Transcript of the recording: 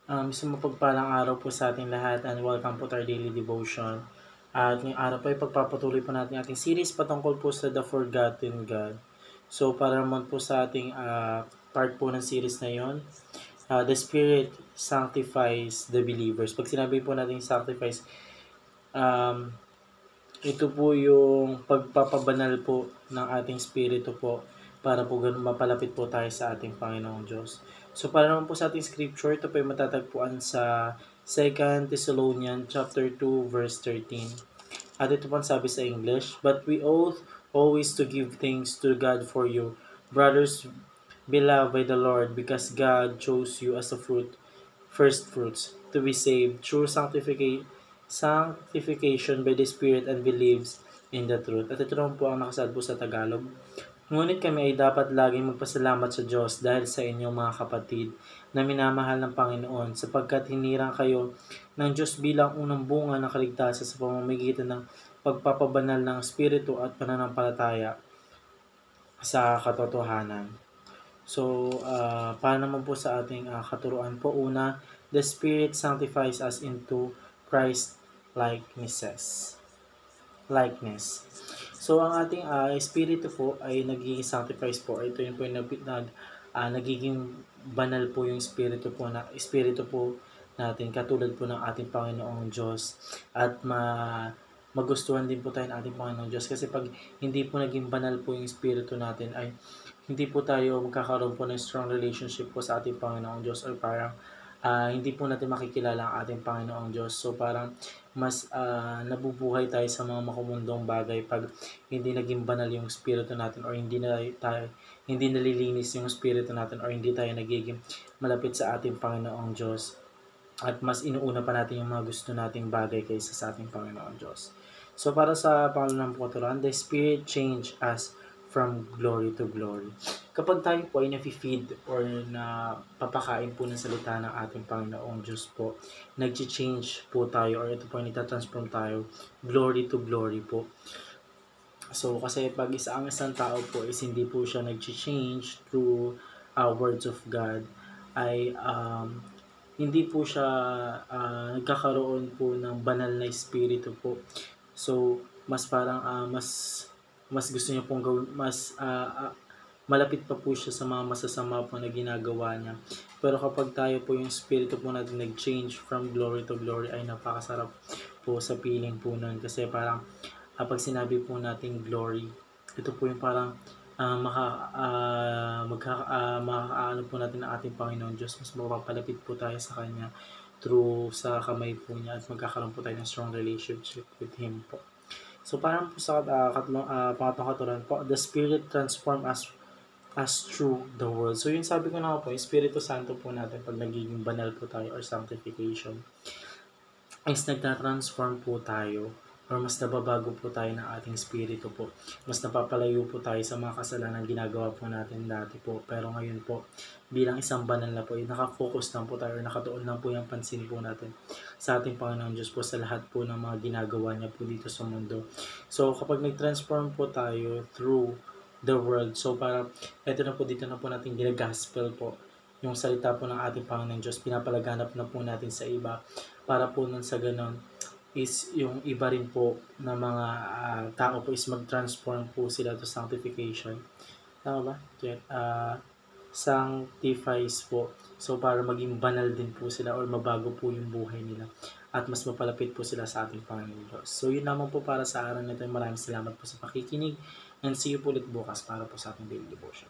Isang mapagpalang araw po sa ating lahat and welcome po to our daily devotion. At ngayong araw po ay pagpapatuloy po natin ating series patungkol po sa The Forgotten God. So para naman po sa ating part po ng series na yon, the Spirit sanctifies the believers. Pag sinabi po natin sanctifies, um, ito po yung pagpapabanal po ng ating spirito po para po ganun mapalapit po tayo sa ating Panginoong Diyos. So para naman po sa ating scripture, ito po ay matatagpuan sa 2 Thessalonians chapter 2 verse 13. At ito po ang sabi sa English, "But we ought always to give thanks to God for you, brothers beloved by the Lord, because God chose you as a first fruits to be saved through sanctification by the Spirit and believes in the truth." At ito naman po ang nakasaad po sa Tagalog. Ngunit kami ay dapat laging magpasalamat sa Diyos dahil sa inyong mga kapatid na minamahal ng Panginoon, sapagkat hinirang kayo ng Diyos bilang unang bunga ng kaligtasan sa pamamagitan ng pagpapabanal ng Espiritu at pananampalataya sa katotohanan. So, para naman po sa ating katuruan po, una, the Spirit sanctifies us into Christ likeness. So, ang ating espiritu po ay nagiging sanctifies po. Ito yun po yung nagiging banal po yung espiritu po natin, katulad po ng ating Panginoong Diyos. At magustuhan din po tayo ng ating Panginoong Diyos. Kasi pag hindi po naging banal po yung espiritu natin, ay hindi po tayo magkakaroon po ng strong relationship po sa ating Panginoong Diyos, or parang hindi po natin makikilala ang ating Panginoong Diyos. So parang mas nabubuhay tayo sa mga makumundong bagay pag hindi naging banal yung espiritu natin, or hindi nalilinis yung espiritu natin, or hindi tayo nagiging malapit sa ating Panginoong Diyos. At mas inuuna pa natin yung mga gusto nating bagay kaysa sa ating Panginoong Diyos. So para sa pangalan ng paturan, the Spirit change us from glory to glory. Kapag tayo po ay na-feed or na papakain po ng salita ng ating Panginoong Diyos po, nag-change po tayo, or ito po ay nagtatransform tayo, glory to glory po. So kasi pag ang isang tao po is hindi po siya nag-change through words of God, ay hindi po siya nagkakaroon po ng banal na espiritu po. So mas parang mas gusto niya pong gawin, malapit pa po siya sa mga masasama po na ginagawa niya. Pero kapag tayo po yung spirito po natin nag-change from glory to glory, ay napakasarap po sa feeling po nun. Kasi parang pag sinabi po natin glory, ito po yung parang makakaano po natin ang ating Panginoon Diyos. Mas mapapalapit po tayo sa Kanya through sa kamay po niya, at magkakaroon po tayo ng strong relationship with Him po. So parang po sa pangatlong katuruan po, the Spirit transform us through the world. So yung sabi ko na po, Espiritu Santo po natin pag nagiging banal po tayo or sanctification, is nagtatransform po tayo, or mas nababago po tayo ng ating spirito po. Mas napapalayo po tayo sa mga kasalanan ginagawa po natin dati po. Pero ngayon po, bilang isang banal na po, nakafocus lang po tayo, or nakatuon lang po yung pansin po natin sa ating Panginoon Diyos po sa lahat po ng mga ginagawa niya po dito sa mundo. So kapag nag-transform po tayo through the world, so parang ito na po, dito na po natin gina-gospel po yung salita po ng ating Panginoon Diyos, pinapalaganap na po natin sa iba, para po nun sa ganon is yung iba rin po na mga tao po is mag-transform po sila to sanctification. Tama ba? Sanctifies po. So para maging banal din po sila, or mabago po yung buhay nila, at mas mapalapit po sila sa ating Panginoon Diyos. So yun naman po para sa araw nito. Maraming salamat po sa pakikinig, and see you po ulit bukas para po sa ating daily devotion.